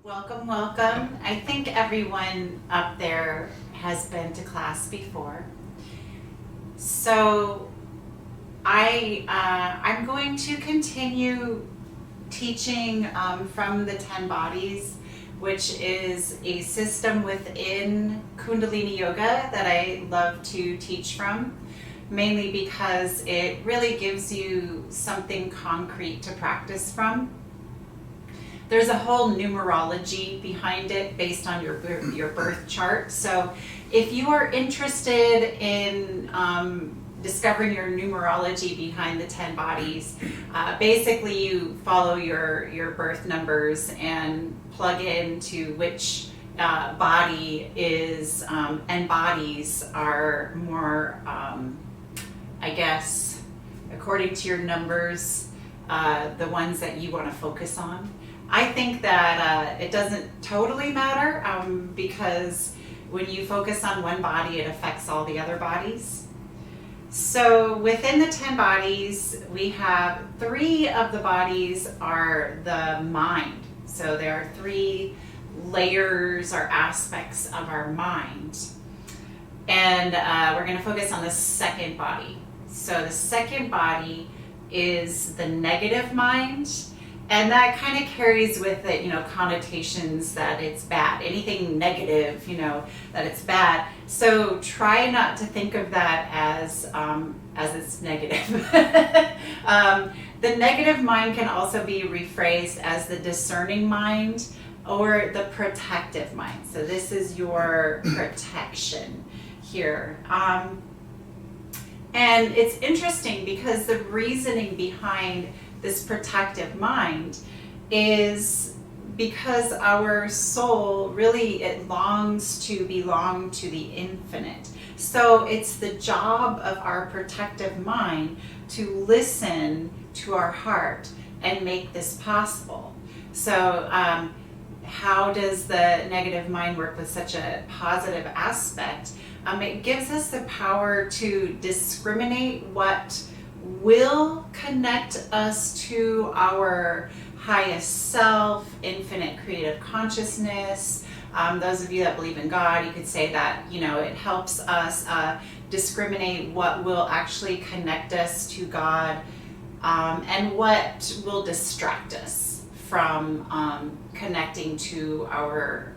Welcome, welcome. I think everyone up there has been to class before. So I'm going to continue teaching from the 10 bodies, which is a system within Kundalini Yoga that I love to teach from, mainly because it really gives you something concrete to practice from. There's a whole numerology behind it based on your birth chart. So if you are interested in discovering your numerology behind the 10 bodies, basically you follow your birth numbers and plug into which body is, and bodies are more, I guess, according to your numbers, the ones that you want to focus on. I think that it doesn't totally matter because when you focus on one body, it affects all the other bodies. So within the 10 bodies, we have 3 of the bodies are the mind. So there are 3 layers or aspects of our mind. And we're going to focus on the second body. So the second body is the negative mind. And that kind of carries with it, connotations that it's bad. Anything negative, that it's bad. So try not to think of that as it's negative. The negative mind can also be rephrased as the discerning mind or the protective mind. So this is your protection here. And it's interesting because the reasoning behind this protective mind is because our soul really, it longs to belong to the infinite. So it's the job of our protective mind to listen to our heart and make this possible. So how does the negative mind work with such a positive aspect? It gives us the power to discriminate what will connect us to our highest self, infinite creative consciousness. Those of you that believe in God, you could say that, it helps us discriminate what will actually connect us to God and what will distract us from connecting to our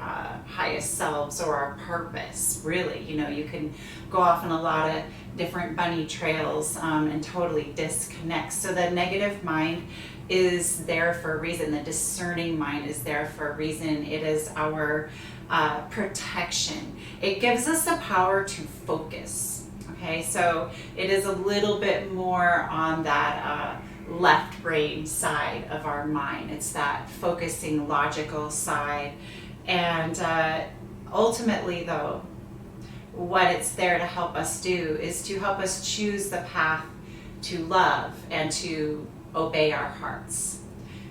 highest selves or our purpose, really. You can go off on a lot of different bunny trails and totally disconnect. So the negative mind is there for a reason. The discerning mind is there for a reason. It is our protection. It gives us the power to focus. Okay, so it is a little bit more on that left brain side of our mind. It's that focusing, logical side. And ultimately, though, what it's there to help us do is to help us choose the path to love and to obey our hearts.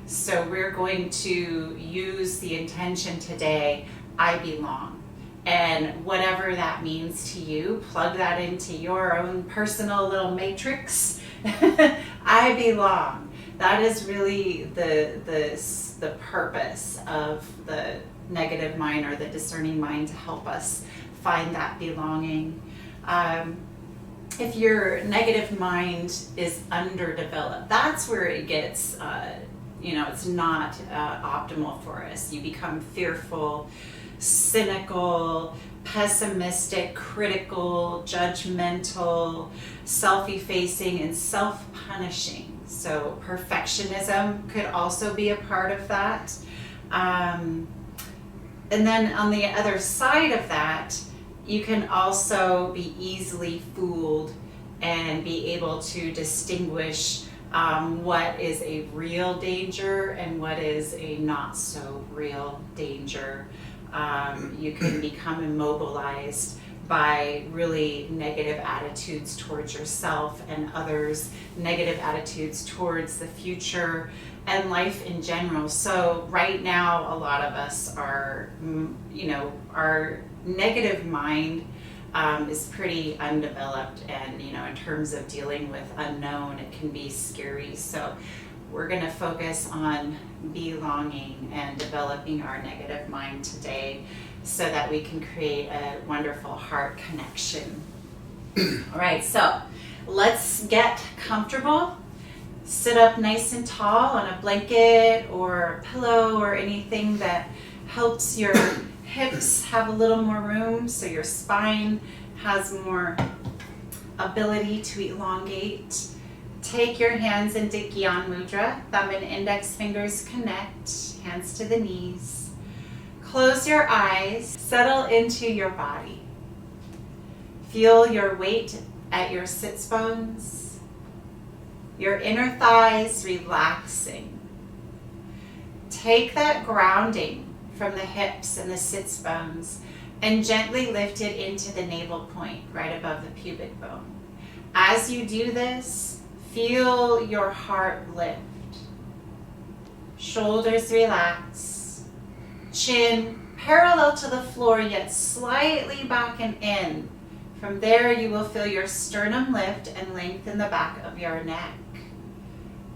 So we're going to use the intention today, I belong. And whatever that means to you, plug that into your own personal little matrix. I belong. That is really the purpose of the negative mind or the discerning mind, to help us find that belonging. If your negative mind is underdeveloped, that's where it gets, it's not optimal for us. You become fearful, cynical, pessimistic, critical, judgmental, self-effacing, and self-punishing. So perfectionism could also be a part of that. And then on the other side of that, you can also be easily fooled and be able to distinguish what is a real danger and what is a not so real danger. You can become immobilized by really negative attitudes towards yourself and others, negative attitudes towards the future and life in general. So right now, a lot of us are, our negative mind is pretty undeveloped, and in terms of dealing with unknown, it can be scary. So we're going to focus on belonging and developing our negative mind today so that we can create a wonderful heart connection. All right, so let's get comfortable. Sit up nice and tall on a blanket or pillow or anything that helps your hips have a little more room so your spine has more ability to elongate. Take your hands into Gyan Mudra. Thumb and index fingers connect, hands to the knees. Close your eyes, settle into your body. Feel your weight at your sits bones, your inner thighs relaxing. Take that grounding from the hips and the sits bones and gently lift it into the navel point right above the pubic bone. As you do this, feel your heart lift. Shoulders relax. Chin parallel to the floor yet slightly back and in. From there you will feel your sternum lift and lengthen the back of your neck.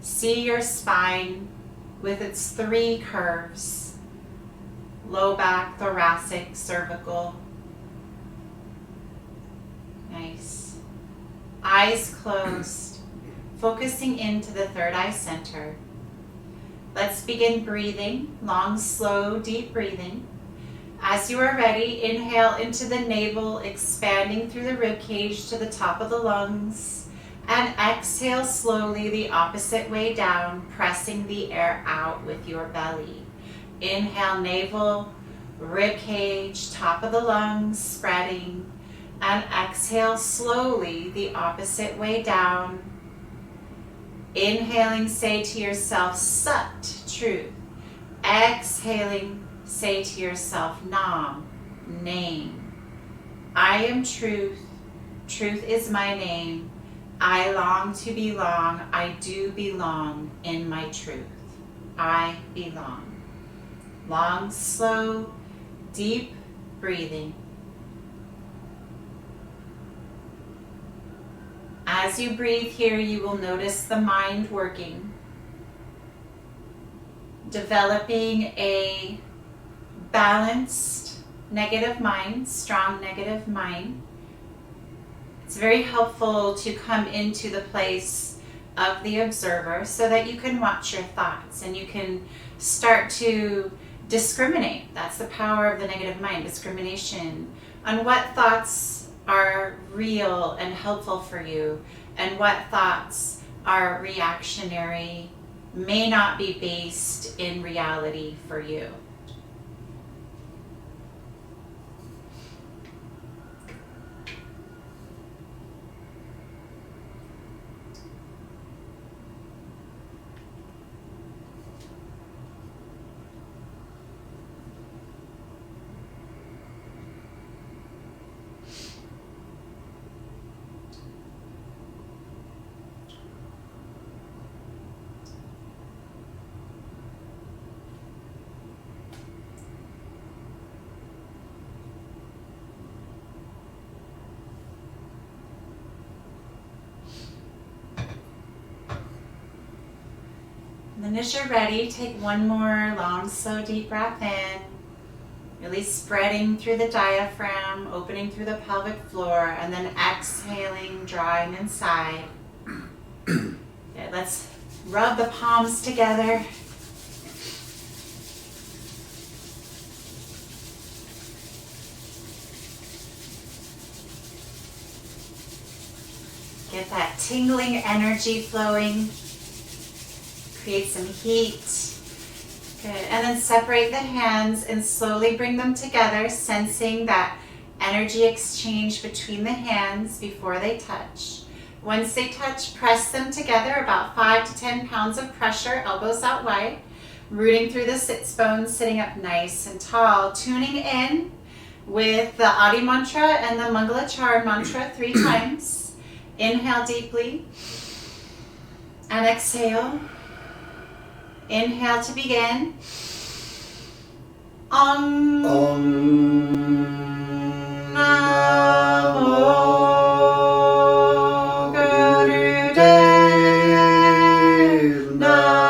See your spine with its 3 curves. Low back, thoracic, cervical. Nice. Eyes closed, focusing into the third eye center. Let's begin breathing, long, slow, deep breathing. As you are ready, inhale into the navel, expanding through the ribcage to the top of the lungs, and exhale slowly the opposite way down, pressing the air out with your belly. Inhale, navel, ribcage, top of the lungs, spreading, and exhale slowly the opposite way down. Inhaling, say to yourself, Sat, truth. Exhaling, say to yourself, Nam, name. I am truth. Truth is my name. I long to belong. I do belong in my truth. I belong. Long, slow, deep breathing. As you breathe here, you will notice the mind working, developing a balanced negative mind, strong negative mind. It's very helpful to come into the place of the observer so that you can watch your thoughts and you can start to discriminate. That's the power of the negative mind, discrimination on what thoughts are real and helpful for you and what thoughts are reactionary, may not be based in reality for you. And then as you're ready, take one more long, slow, deep breath in, really spreading through the diaphragm, opening through the pelvic floor, and then exhaling, drawing inside. Okay, let's rub the palms together. Get that tingling energy flowing. Create some heat. Good. And then separate the hands and slowly bring them together, sensing that energy exchange between the hands before they touch. Once they touch, press them together, about 5 to 10 pounds of pressure, elbows out wide, rooting through the sits bones, sitting up nice and tall, tuning in with the Adi mantra and the Mangalacharya mantra 3 times. Inhale deeply and exhale. Inhale to begin. Om. Namo Gurudev Namo.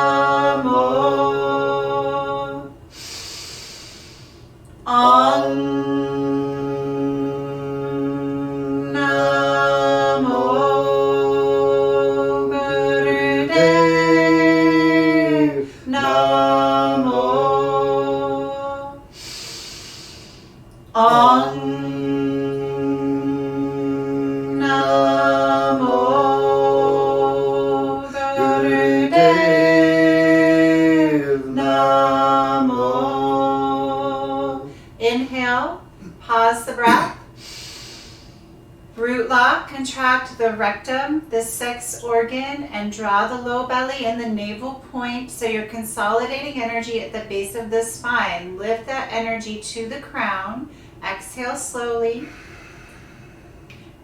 lock, contract the rectum, the sex organ, and draw the low belly and the navel point. So you're consolidating energy at the base of the spine. Lift that energy to the crown. Exhale slowly.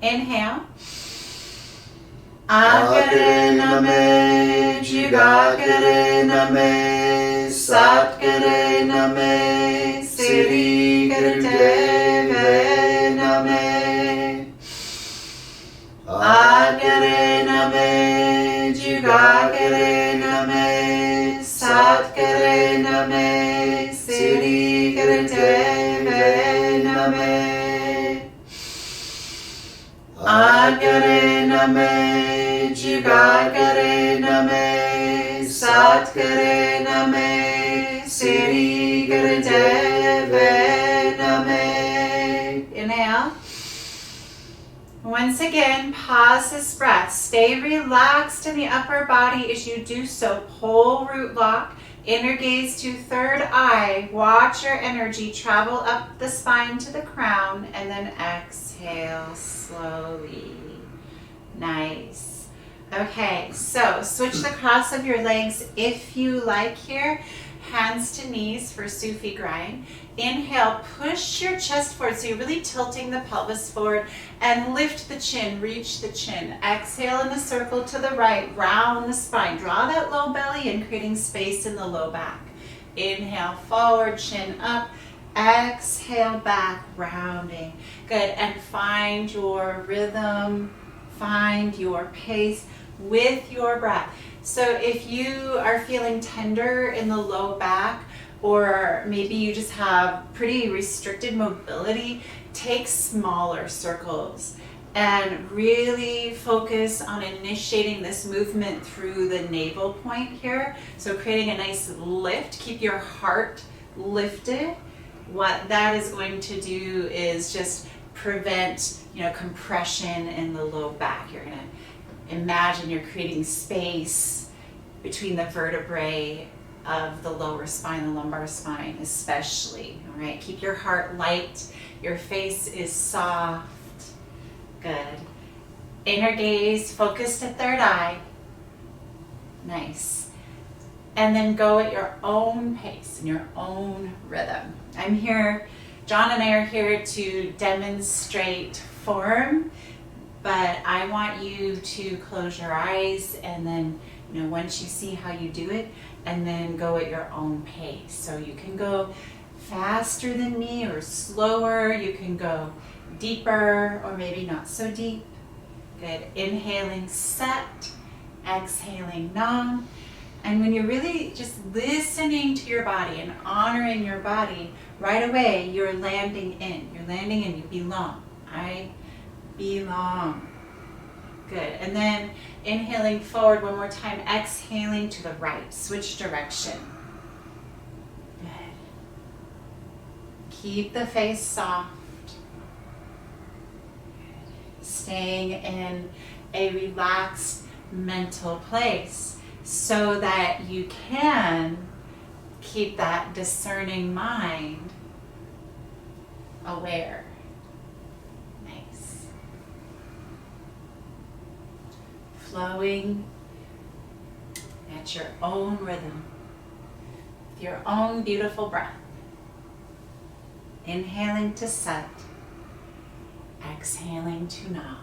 Inhale. Agare name, jigagare name, satgare name, siri gare name. Agare name, jigagare name, satgare name, siri gare name. Agare name, jigagare name, satgare name, siri gare name. Inhale. Once again, pause this breath. Stay relaxed in the upper body as you do so. Pole root lock. Inner gaze to third eye. Watch your energy travel up the spine to the crown, and then exhale slowly. Nice. Okay, so switch the cross of your legs if you like here. Hands to knees for Sufi grind. Inhale, push your chest forward, so you're really tilting the pelvis forward, and lift the chin, reach the chin. Exhale in the circle to the right, round the spine. Draw that low belly in, creating space in the low back. Inhale, forward, chin up. Exhale, back, rounding. Good, and find your rhythm, find your pace with your breath. So if you are feeling tender in the low back, or maybe you just have pretty restricted mobility, take smaller circles and really focus on initiating this movement through the navel point here. So creating a nice lift, keep your heart lifted. What that is going to do is just prevent, compression in the low back. You're going to imagine you're creating space between the vertebrae of the lower spine, the lumbar spine especially. All right, keep your heart light. Your face is soft. Good. Inner gaze, focused at third eye. Nice. And then go at your own pace and your own rhythm. I'm here, John and I are here to demonstrate form, but I want you to close your eyes and then, once you see how you do it, and then go at your own pace. So you can go faster than me or slower. You can go deeper or maybe not so deep. Good. Inhaling set, exhaling nam. And when you're really just listening to your body and honoring your body, right away you're landing in. You're landing in, you belong. I belong. Good. And then inhaling forward one more time, exhaling to the right. Switch direction. Good. Keep the face soft. Staying in a relaxed mental place so that you can keep that discerning mind aware. Nice. Flowing at your own rhythm, with your own beautiful breath. Inhaling to set, exhaling to na.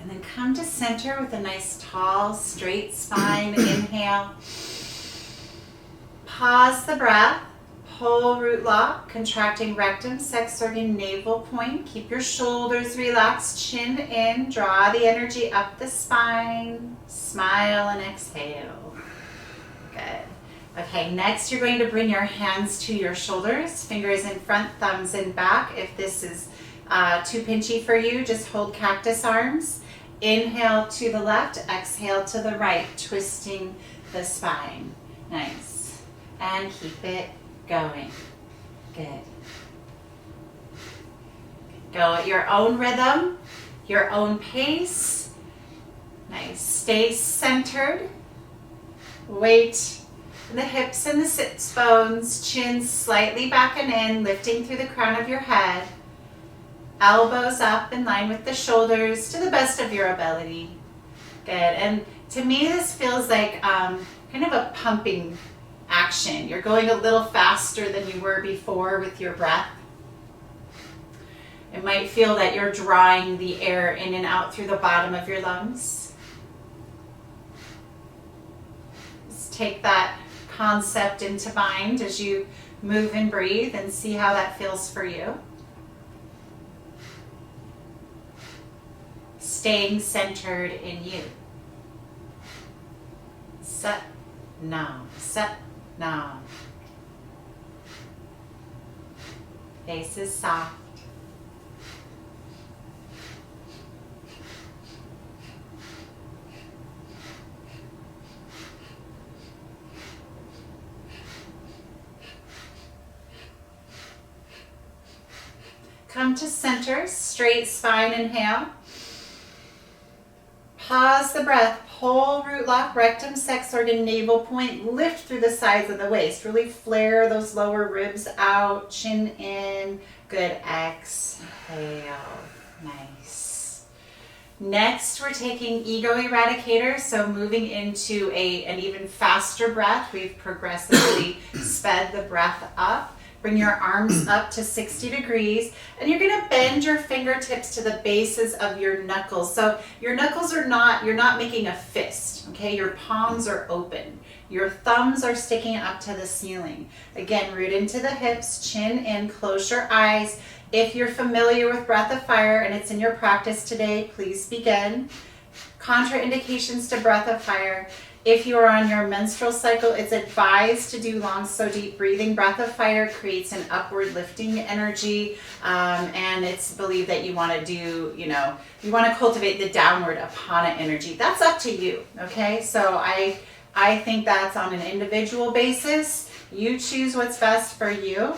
And then come to center with a nice tall, straight spine. Inhale. Pause the breath. Pole root lock, contracting rectum, sex organ, navel point. Keep your shoulders relaxed, chin in. Draw the energy up the spine. Smile and exhale. Good. Okay, next you're going to bring your hands to your shoulders. Fingers in front, thumbs in back. If this is too pinchy for you, just hold cactus arms. Inhale to the left, exhale to the right, twisting the spine. Nice. And keep it going. Good. Go at your own rhythm, your own pace. Nice. Stay centered. Weight in the hips and the sits bones, chin slightly back and in, lifting through the crown of your head. Elbows up in line with the shoulders to the best of your ability. Good. And to me, this feels like kind of a pumping action. You're going a little faster than you were before with your breath. It might feel that you're drawing the air in and out through the bottom of your lungs. Just take that concept into mind as you move and breathe and see how that feels for you. Staying centered in you. Sat Nam, Sat Nam. Face is soft. Come to center, straight spine, inhale. Pause the breath, pull root lock, rectum, sex organ, navel point, lift through the sides of the waist. Really flare those lower ribs out, chin in. Good, exhale, nice. Next, we're taking ego eradicator, so moving into an even faster breath. We've progressively sped the breath up. Bring your arms up to 60 degrees, and you're gonna bend your fingertips to the bases of your knuckles. So your knuckles are not, you're not making a fist, okay? Your palms are open. Your thumbs are sticking up to the ceiling. Again, root into the hips, chin in, close your eyes. If you're familiar with Breath of Fire and it's in your practice today, please begin. Contraindications to Breath of Fire. If you are on your menstrual cycle, it's advised to do long, so deep breathing. Breath of Fire creates an upward lifting energy, and it's believed that you want to do, you want to cultivate the downward apana energy. That's up to you, okay? So I think that's on an individual basis. You choose what's best for you.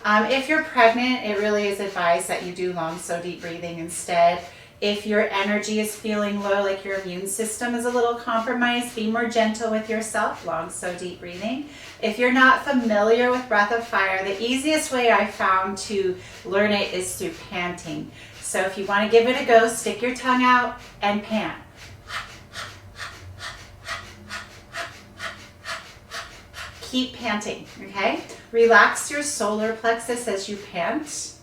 If you're pregnant, it really is advised that you do long, so deep breathing instead. If your energy is feeling low, like your immune system is a little compromised, be more gentle with yourself, long, so deep breathing. If you're not familiar with Breath of Fire, the easiest way I found to learn it is through panting. So if you want to give it a go, stick your tongue out and pant. Keep panting, okay? Relax your solar plexus as you pant.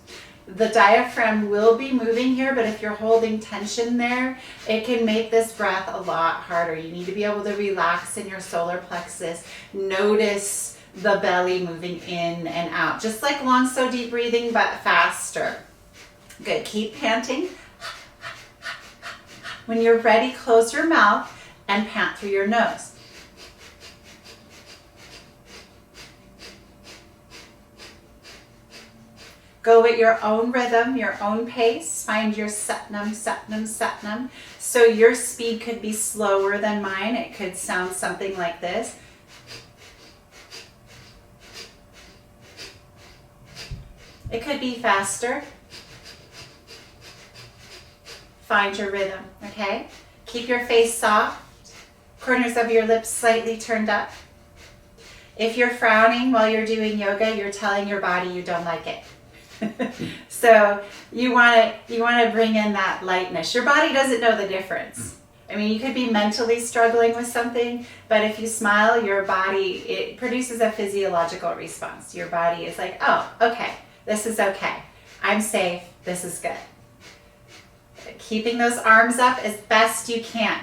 The diaphragm will be moving here, but if you're holding tension there, it can make this breath a lot harder. You need to be able to relax in your solar plexus. Notice the belly moving in and out, just like long, so deep breathing, but faster. Good, keep panting. When you're ready, close your mouth and pant through your nose. Go at your own rhythm, your own pace. Find your satnam, satnam, satnam. So your speed could be slower than mine. It could sound something like this. It could be faster. Find your rhythm, okay? Keep your face soft. Corners of your lips slightly turned up. If you're frowning while you're doing yoga, you're telling your body you don't like it. So you want to bring in that lightness. Your body doesn't know the difference. I mean, you could be mentally struggling with something, but if you smile, your body, it produces a physiological response. Your body is like, oh, okay, this is okay. I'm safe. This is good. Keeping those arms up as best you can.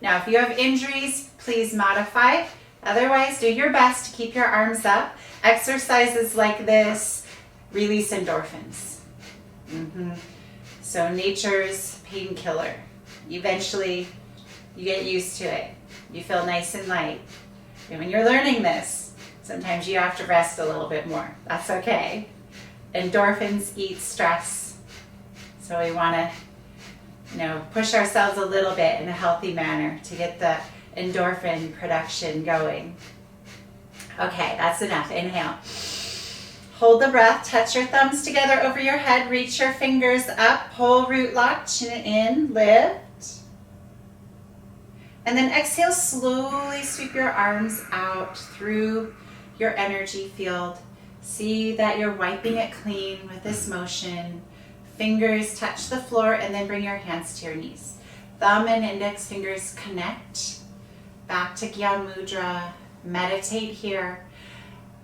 Now, if you have injuries, please modify. Otherwise, do your best to keep your arms up. Exercises like this release endorphins. So nature's painkiller. Eventually, you get used to it. You feel nice and light. And when you're learning this, sometimes you have to rest a little bit more. That's okay. Endorphins eat stress. So we want to push ourselves a little bit in a healthy manner to get the endorphin production going. Okay, that's enough. Inhale. Hold the breath. Touch your thumbs together over your head. Reach your fingers up. Pull root lock. Chin in. Lift. And then exhale. Slowly sweep your arms out through your energy field. See that you're wiping it clean with this motion. Fingers touch the floor, and then bring your hands to your knees. Thumb and index fingers connect. Back to Gyan Mudra. Meditate here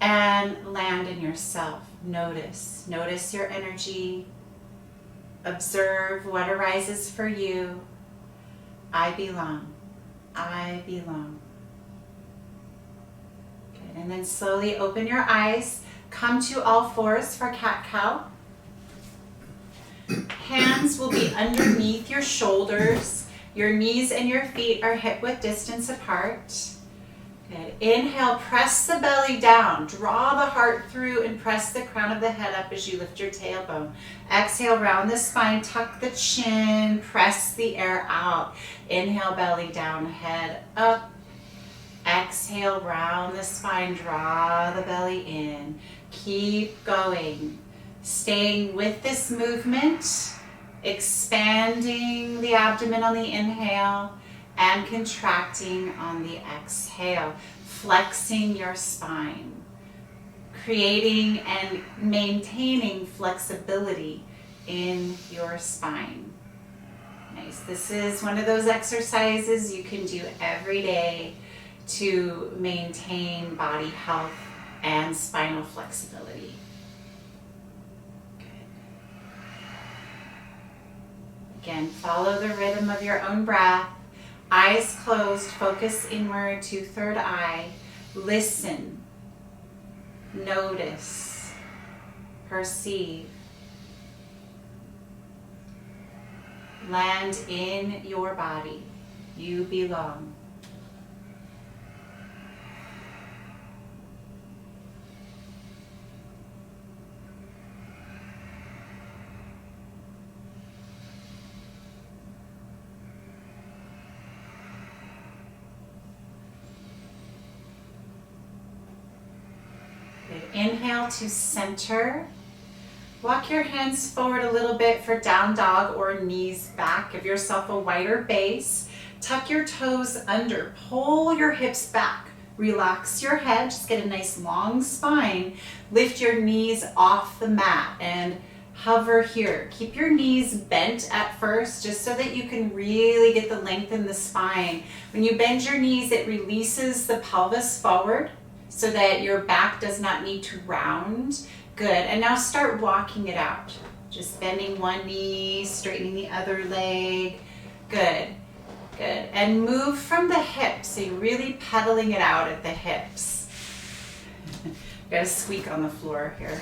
and land in yourself. Notice your energy. Observe what arises for you. I belong. I belong. Good. And then slowly open your eyes. Come to all fours for cat-cow. Hands will be underneath your shoulders. Your knees and your feet are hip-width distance apart. Good. Inhale, press the belly down. Draw the heart through and press the crown of the head up as you lift your tailbone. Exhale, round the spine, tuck the chin, press the air out. Inhale, belly down, head up. Exhale, round the spine, draw the belly in. Keep going. Staying with this movement, expanding the abdomen on the inhale and contracting on the exhale, flexing your spine, creating and maintaining flexibility in your spine. Nice. This is one of those exercises you can do every day to maintain body health and spinal flexibility. Again, follow the rhythm of your own breath. Eyes closed, focus inward to third eye. Listen, notice, perceive. Land in your body. You belong. Inhale to center. Walk your hands forward a little bit for down dog or knees back. Give yourself a wider base. Tuck your toes under. Pull your hips back. Relax your head. Just get a nice long spine. Lift your knees off the mat and hover here. Keep your knees bent at first just so that you can really get the length in the spine. When you bend your knees, it releases the pelvis forward, so that your back does not need to round. Good, and now start walking it out. Just bending one knee, straightening the other leg. Good, good. And move from the hips, so you're really pedaling it out at the hips. Got a squeak on the floor here.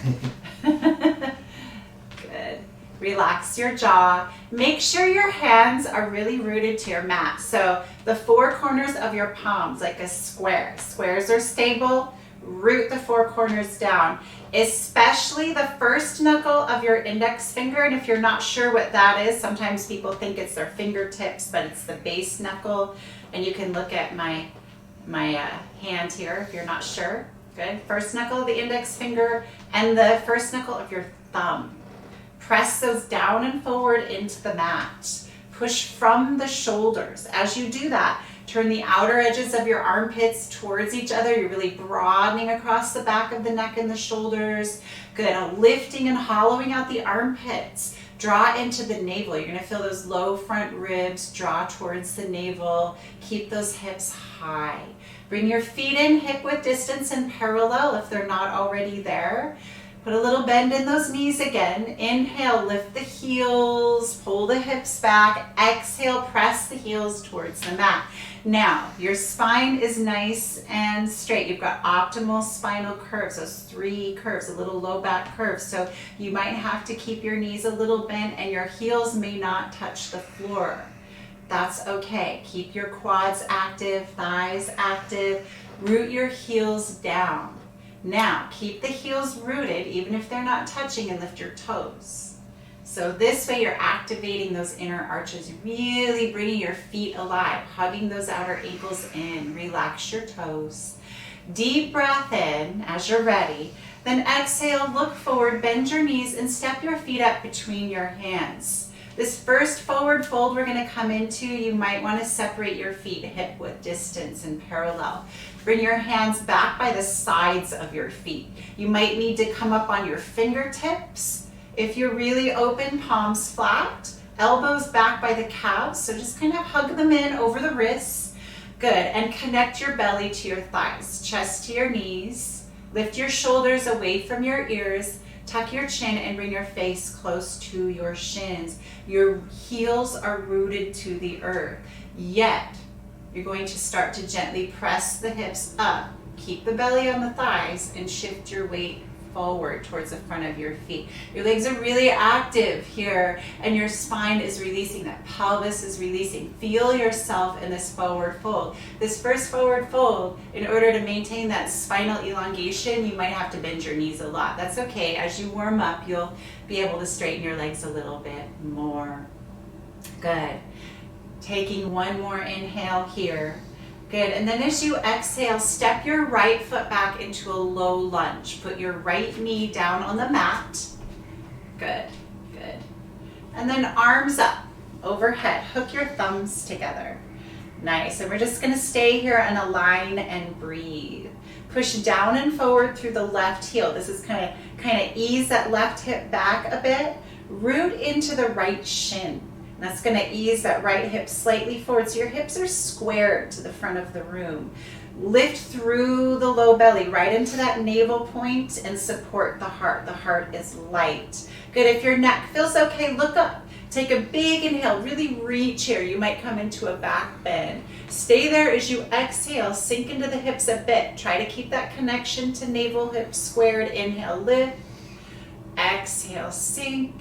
Good. Relax your jaw. Make sure your hands are really rooted to your mat. So the four corners of your palms, like a square. Squares are stable. Root the four corners down, especially the first knuckle of your index finger. And if you're not sure what that is, sometimes people think it's their fingertips, but it's the base knuckle. And you can look at my hand here if you're not sure. Good. First knuckle of the index finger and the first knuckle of your thumb. Press those down and forward into the mat. Push from the shoulders. As you do that, turn the outer edges of your armpits towards each other. You're really broadening across the back of the neck and the shoulders. Good. Lifting and hollowing out the armpits. Draw into the navel. You're going to feel those low front ribs draw towards the navel. Keep those hips high. Bring your feet in hip-width distance and parallel if they're not already there. Put a little bend in those knees again. Inhale, lift the heels, pull the hips back. Exhale, press the heels towards the mat. Now, your spine is nice and straight. You've got optimal spinal curves, those three curves, a little low back curve. So you might have to keep your knees a little bent and your heels may not touch the floor. That's okay. Keep your quads active, thighs active. Root your heels down. Now, keep the heels rooted even if they're not touching and lift your toes. So this way you're activating those inner arches, really bringing your feet alive, hugging those outer ankles in, relax your toes. Deep breath in as you're ready. Then exhale, look forward, bend your knees and step your feet up between your hands. This first forward fold we're going to come into, you might want to separate your feet hip width distance and parallel. Bring your hands back by the sides of your feet. You might need to come up on your fingertips. If you're really open, palms flat, elbows back by the calves. So just kind of hug them in over the wrists. Good. And connect your belly to your thighs, chest to your knees. Lift your shoulders away from your ears. Tuck your chin and bring your face close to your shins. Your heels are rooted to the earth. Yet, you're going to start to gently press the hips up. Keep the belly on the thighs and shift your weight forward towards the front of your feet. Your legs are really active here and your spine is releasing, that pelvis is releasing. Feel yourself in this forward fold. This first forward fold, in order to maintain that spinal elongation, you might have to bend your knees a lot. That's okay. As you warm up, you'll be able to straighten your legs a little bit more. Good. Taking one more inhale here. Good, and then as you exhale, step your right foot back into a low lunge. Put your right knee down on the mat. Good, good. And then arms up, overhead. Hook your thumbs together. Nice, and we're just gonna stay here and align and breathe. Push down and forward through the left heel. This is kind of ease that left hip back a bit. Root into the right shin. That's going to ease that right hip slightly forward so your hips are squared to the front of the room. Lift through the low belly right into that navel point and support the heart. The heart is light. Good. If your neck feels okay, look up. Take a big inhale. Really reach here. You might come into a back bend. Stay there as you exhale. Sink into the hips a bit. Try to keep that connection to navel, hips squared. Inhale, lift. Exhale, sink.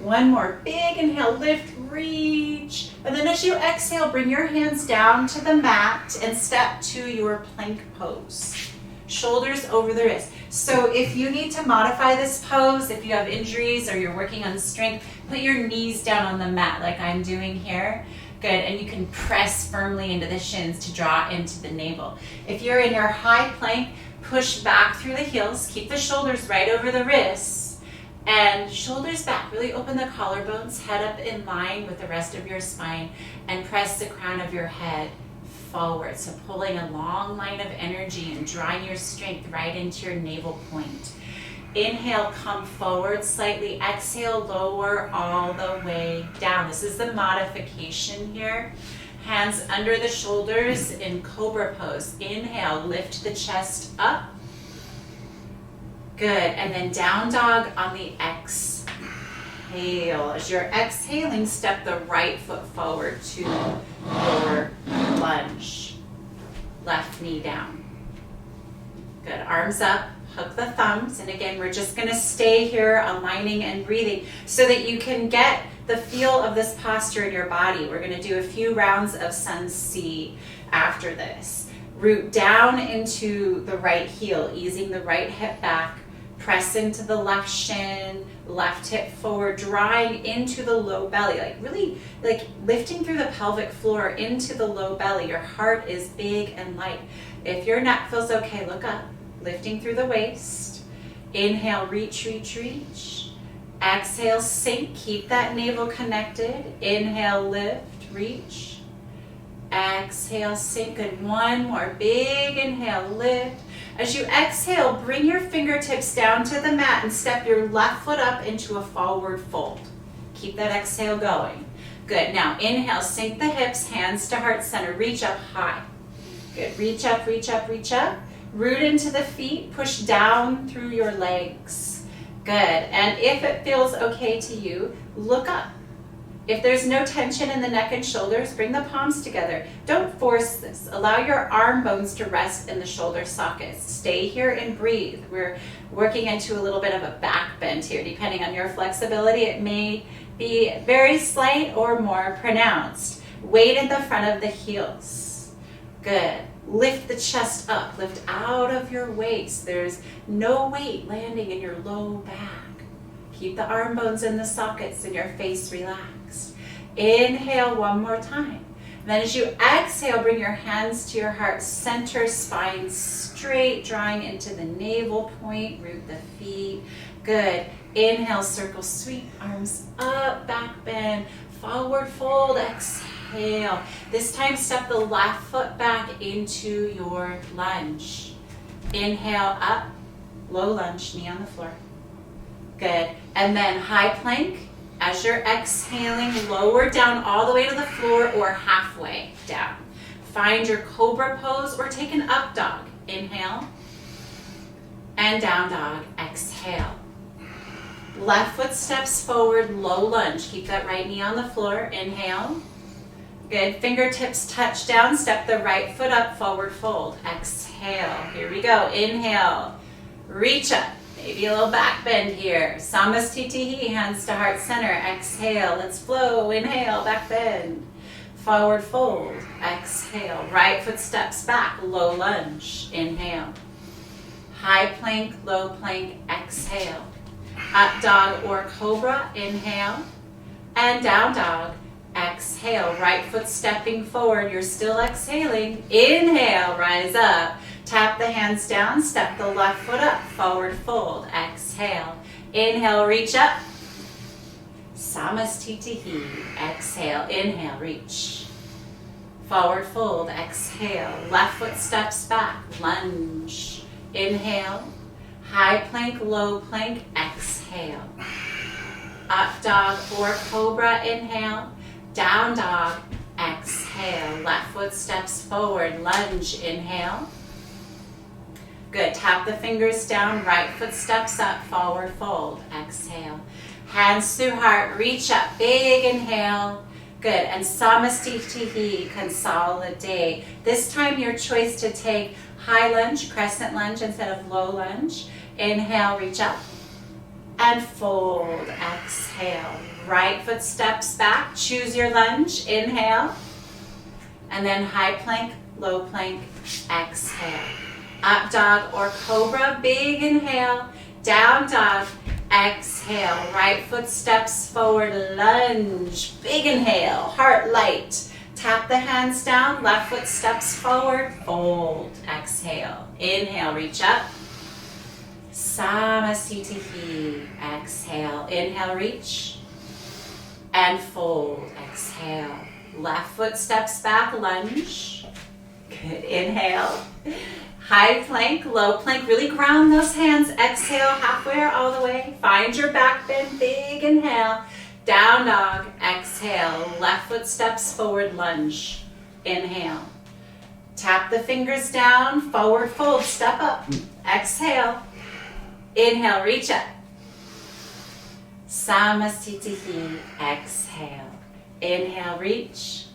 One more big inhale, lift, reach. And then as you exhale, bring your hands down to the mat and step to your plank pose. Shoulders over the wrist. So if you need to modify this pose, if you have injuries or you're working on strength, put your knees down on the mat like I'm doing here. Good, and you can press firmly into the shins to draw into the navel. If you're in your high plank, push back through the heels, keep the shoulders right over the wrists. And shoulders back, really open the collarbones, head up in line with the rest of your spine, and press the crown of your head forward. So pulling a long line of energy and drawing your strength right into your navel point. Inhale, come forward slightly. Exhale, lower all the way down. This is the modification here. Hands under the shoulders in Cobra Pose. Inhale, lift the chest up. Good, and then down dog on the exhale. As you're exhaling, step the right foot forward to your lunge. Left knee down. Good, arms up, hook the thumbs, and again, we're just gonna stay here aligning and breathing so that you can get the feel of this posture in your body. We're gonna do a few rounds of Sun C after this. Root down into the right heel, easing the right hip back. Press into the left shin, left hip forward, drawing into the low belly, like really like lifting through the pelvic floor into the low belly. Your heart is big and light. If your neck feels okay, look up, lifting through the waist. Inhale, reach, reach, reach. Exhale, sink, keep that navel connected. Inhale, lift, reach. Exhale, sink, and one more big inhale, lift. As you exhale, bring your fingertips down to the mat and step your left foot up into a forward fold. Keep that exhale going. Good, now inhale, sink the hips, hands to heart center, reach up high. Good, reach up, reach up, reach up. Root into the feet, push down through your legs. Good, and if it feels okay to you, look up. If there's no tension in the neck and shoulders, bring the palms together. Don't force this. Allow your arm bones to rest in the shoulder sockets. Stay here and breathe. We're working into a little bit of a back bend here. Depending on your flexibility, it may be very slight or more pronounced. Weight in the front of the heels. Good. Lift the chest up. Lift out of your waist. There's no weight landing in your low back. Keep the arm bones in the sockets and your face relaxed. Inhale one more time. Then as you exhale, bring your hands to your heart center, spine straight, drawing into the navel point, root the feet. Good. Inhale, circle, sweep, arms up, back bend, forward fold, exhale. This time step the left foot back into your lunge. Inhale up, low lunge, knee on the floor. Good. And then high plank. As you're exhaling, lower down all the way to the floor or halfway down. Find your Cobra Pose or take an up dog. Inhale. And down dog. Exhale. Left foot steps forward, low lunge. Keep that right knee on the floor. Inhale. Good. Fingertips touch down. Step the right foot up, forward fold. Exhale. Here we go. Inhale. Reach up. Maybe a little back bend here. Samastitihi, hands to heart center. Exhale. Let's flow. Inhale. Back bend. Forward fold. Exhale. Right foot steps back. Low lunge. Inhale. High plank, low plank. Exhale. Up dog or cobra, inhale, and down dog, exhale. Right foot stepping forward, you're still exhaling. Inhale, rise up. Tap the hands down, step the left foot up, forward fold, exhale. Inhale, reach up. Samastitihi, exhale. Inhale, reach. Forward fold, exhale. Left foot steps back, lunge. Inhale. High plank, low plank, exhale. Up dog or cobra, inhale. Down dog, exhale. Left foot steps forward, lunge, inhale. Good, tap the fingers down, right foot steps up, forward fold, exhale. Hands through heart, reach up, big inhale. Good, and Samastitihi, consolidate. This time your choice to take high lunge, crescent lunge instead of low lunge. Inhale, reach up and fold, exhale. Right foot steps back, choose your lunge, inhale. And then high plank, low plank, exhale. Up dog or cobra, big inhale. Down dog, exhale. Right foot steps forward, lunge, big inhale, heart light. Tap the hands down, left foot steps forward, fold, exhale. Inhale, reach up. Samastitihi, exhale. Inhale, reach. And fold, exhale. Left foot steps back, lunge. Good, inhale. High plank, low plank, really ground those hands. Exhale, halfway or all the way. Find your back bend, big inhale. Down dog, exhale. Left foot steps forward, lunge. Inhale. Tap the fingers down, forward fold, step up. Exhale. Inhale, reach up. Samastitihi, exhale. Inhale, reach.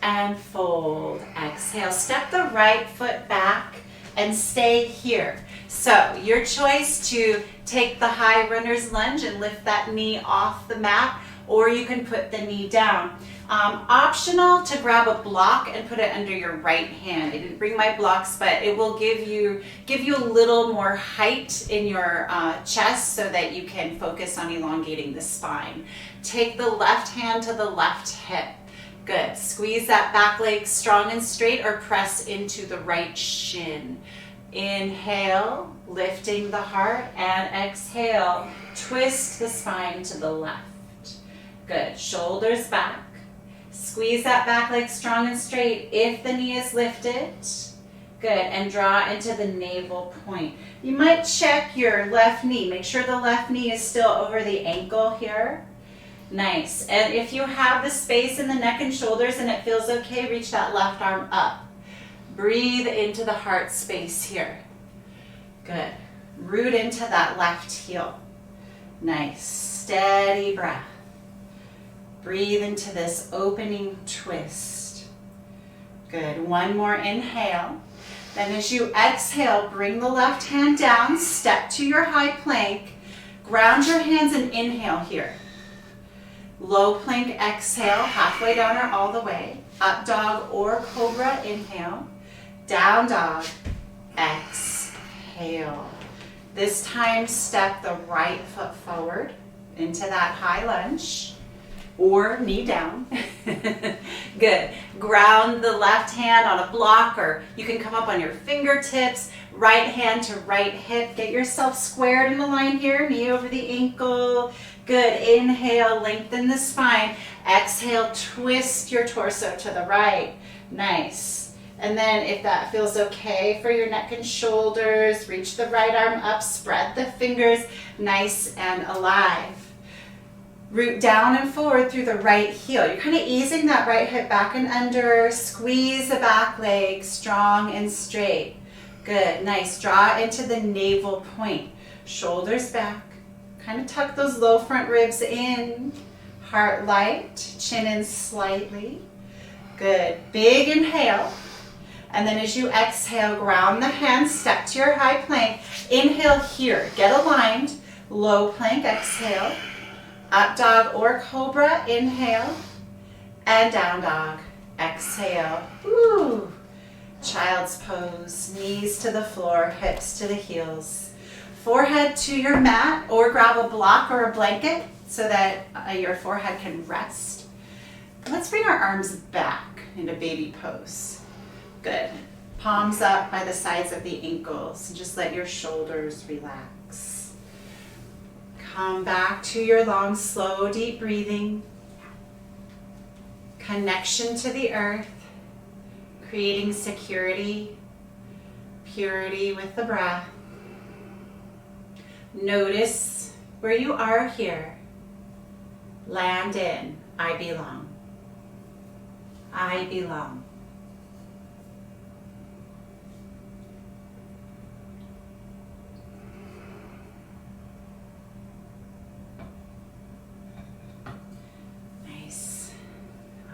And fold, exhale. Step the right foot back and stay here. So your choice to take the high runner's lunge and lift that knee off the mat, or you can put the knee down. Optional to grab a block and put it under your right hand. I didn't bring my blocks, but it will give you a little more height in your chest so that you can focus on elongating the spine. Take the left hand to the left hip. Good. Squeeze that back leg strong and straight or press into the right shin. Inhale, lifting the heart, and exhale, twist the spine to the left. Good. Shoulders back. Squeeze that back leg strong and straight if the knee is lifted. Good. And draw into the navel point. You might check your left knee. Make sure the left knee is still over the ankle here. Nice. And if you have the space in the neck and shoulders and it feels okay, reach that left arm up. Breathe into the heart space here. Good. Root into that left heel. Nice. Steady breath. Breathe into this opening twist. Good. One more inhale. Then as you exhale, bring the left hand down, step to your high plank, ground your hands and inhale here. Low plank, exhale, halfway down or all the way. Up dog or cobra, inhale. Down dog, exhale. This time, step the right foot forward into that high lunge or knee down. Good. Ground the left hand on a block, or you can come up on your fingertips, right hand to right hip. Get yourself squared in a line here, knee over the ankle. Good. Inhale, lengthen the spine. Exhale, twist your torso to the right. Nice. And then if that feels okay for your neck and shoulders, reach the right arm up, spread the fingers, nice and alive. Root down and forward through the right heel. You're kind of easing that right hip back and under. Squeeze the back leg strong and straight. Good, nice. Draw into the navel point. Shoulders back. Kind of tuck those low front ribs in. Heart light, chin in slightly. Good. Big inhale. And then as you exhale, ground the hands, step to your high plank. Inhale here, get aligned. Low plank, exhale. Up dog or cobra, inhale. And down dog, exhale. Woo. Child's pose, knees to the floor, hips to the heels. Forehead to your mat, or grab a block or a blanket so that your forehead can rest. Let's bring our arms back into baby pose. Good. Palms up by the sides of the ankles. And just let your shoulders relax. Come back to your long, slow, deep breathing. Connection to the earth. Creating security, purity with the breath. Notice where you are here. Land in. I belong. I belong.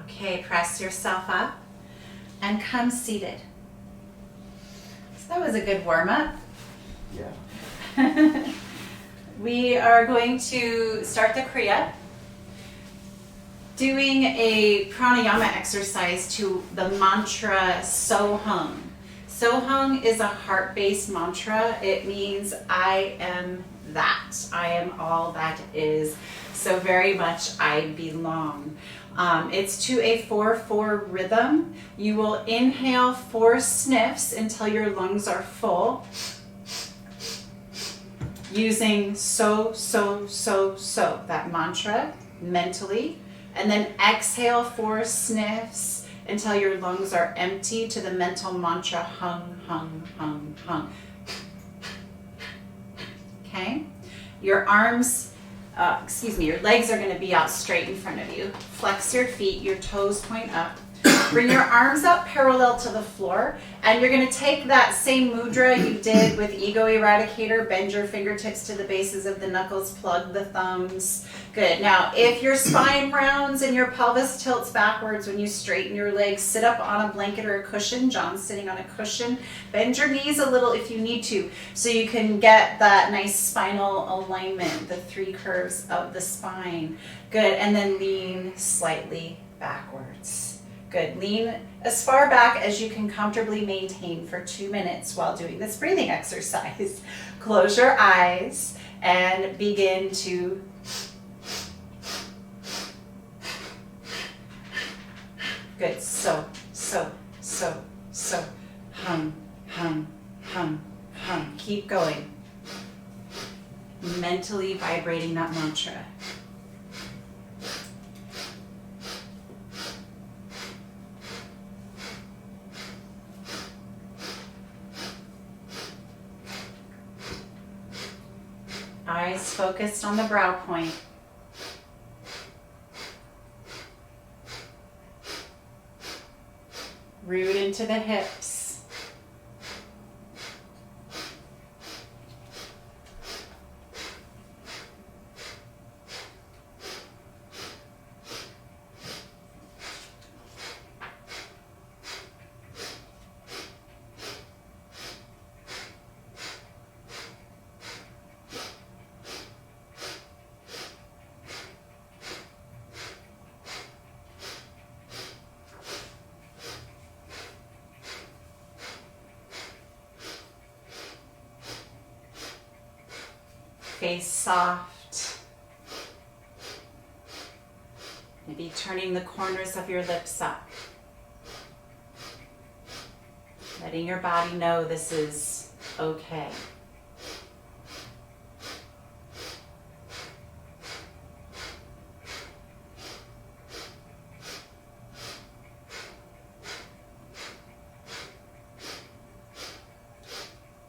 Okay, press yourself up and come seated. So that was a good warm-up. Yeah. We are going to start the Kriya, doing a pranayama exercise to the mantra Soham. Soham is a heart-based mantra. It means I am that. I am all that is. So very much I belong. It's to a 4-4 rhythm. You will inhale 4 sniffs until your lungs are full, using so, that mantra mentally. And then exhale 4 sniffs until your lungs are empty to the mental mantra hung, hung, hung, hung. Okay? Your arms, your legs are going to be out straight in front of you. Flex your feet, your toes point up. Bring your arms up parallel to the floor, and you're going to take that same mudra you did with Ego Eradicator. Bend your fingertips to the bases of the knuckles, plug the thumbs. Good. Now, if your spine rounds and your pelvis tilts backwards when you straighten your legs, sit up on a blanket or a cushion. John's sitting on a cushion. Bend your knees a little if you need to, so you can get that nice spinal alignment, the 3 curves of the spine. Good. And then lean slightly backwards. Good. Lean as far back as you can comfortably maintain for 2 minutes while doing this breathing exercise. Close your eyes and begin to good. So. Hum, hum, hum, hum. Keep going. Mentally vibrating that mantra. Eyes focused on the brow point. Root into the hips. face soft. Maybe turning the corners of your lips up. Letting your body know this is okay.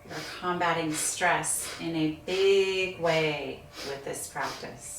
You're combating stress in a big way with this practice.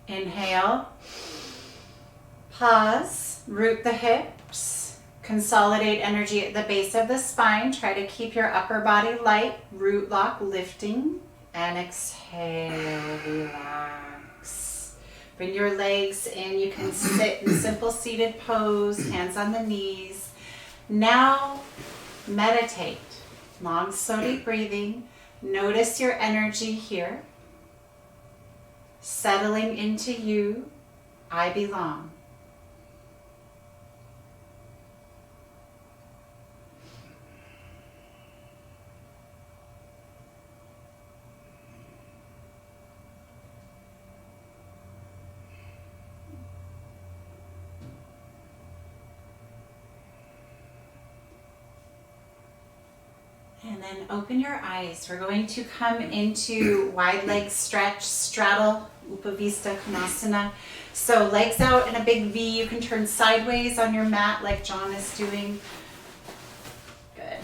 Inhale, pause, root the hips, consolidate energy at the base of the spine. Try to keep your upper body light, root lock, lifting, and exhale, relax. Bring your legs in. You can sit in simple seated pose, hands on the knees. Now, meditate. Long, slow, deep breathing. Notice your energy here. Settling into you, I belong. And then open your eyes. We're going to come into wide leg stretch, straddle, Upavista Konasana. So legs out in a big V. You can turn sideways on your mat like John is doing. Good.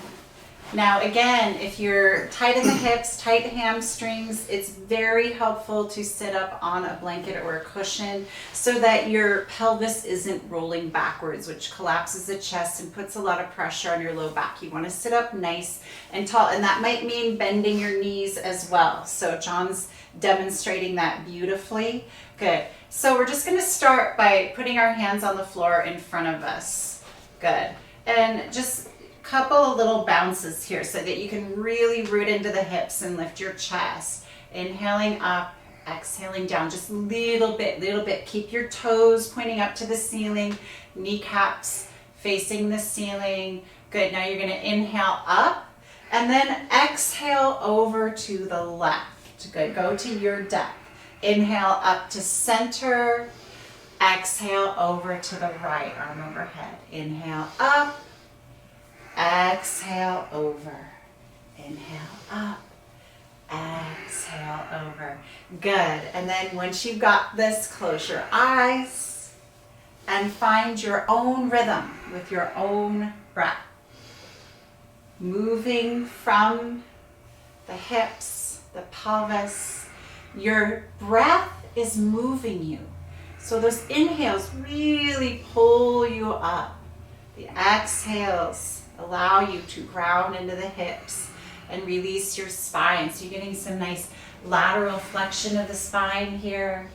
Now again, if you're tight in the hips, tight hamstrings, it's very helpful to sit up on a blanket or a cushion so that your pelvis isn't rolling backwards, which collapses the chest and puts a lot of pressure on your low back. You want to sit up nice and tall, and that might mean bending your knees as well. So John's demonstrating that beautifully. Good. So we're just going to start by putting our hands on the floor in front of us. Good. And just a couple of little bounces here so that you can really root into the hips and lift your chest. Inhaling up, exhaling down, just a little bit. Keep your toes pointing up to the ceiling, kneecaps facing the ceiling. Good. Now you're going to inhale up and then exhale over to the left. Good. Go to your depth. Inhale up to center. Exhale over to the right, arm overhead. Inhale up. Exhale over. Inhale up. Exhale over. Good. And then once you've got this, close your eyes and find your own rhythm with your own breath. Moving from the hips, the pelvis. Your breath is moving you. So those inhales really pull you up. The exhales allow you to ground into the hips and release your spine. So you're getting some nice lateral flexion of the spine here.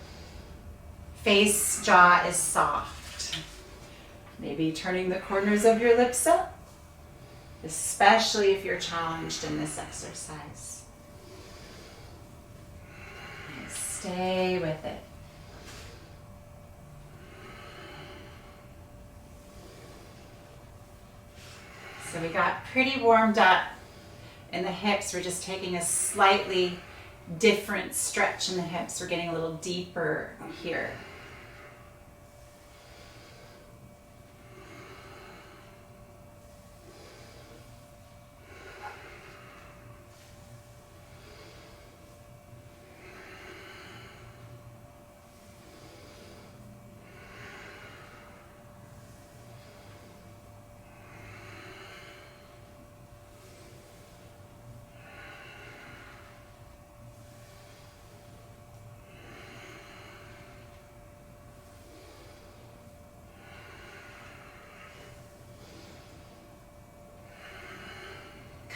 Face, jaw is soft. Maybe turning the corners of your lips up, especially if you're challenged in this exercise. Stay with it. So we got pretty warmed up in the hips. We're just taking a slightly different stretch in the hips. We're getting a little deeper here.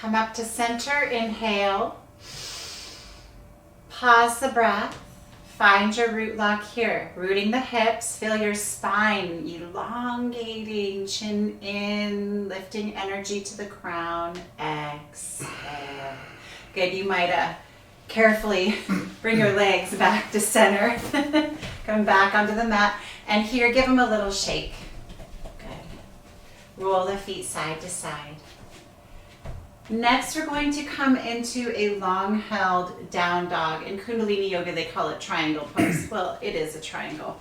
Come up to center, inhale. Pause the breath. Find your root lock here. Rooting the hips, feel your spine elongating, chin in, lifting energy to the crown. Exhale. Good, you might carefully bring your legs back to center. Come back onto the mat. And here, give them a little shake. Good. Roll the feet side to side. Next, we're going to come into a long held down dog. In Kundalini yoga, they call it triangle pose. Well, it is a triangle.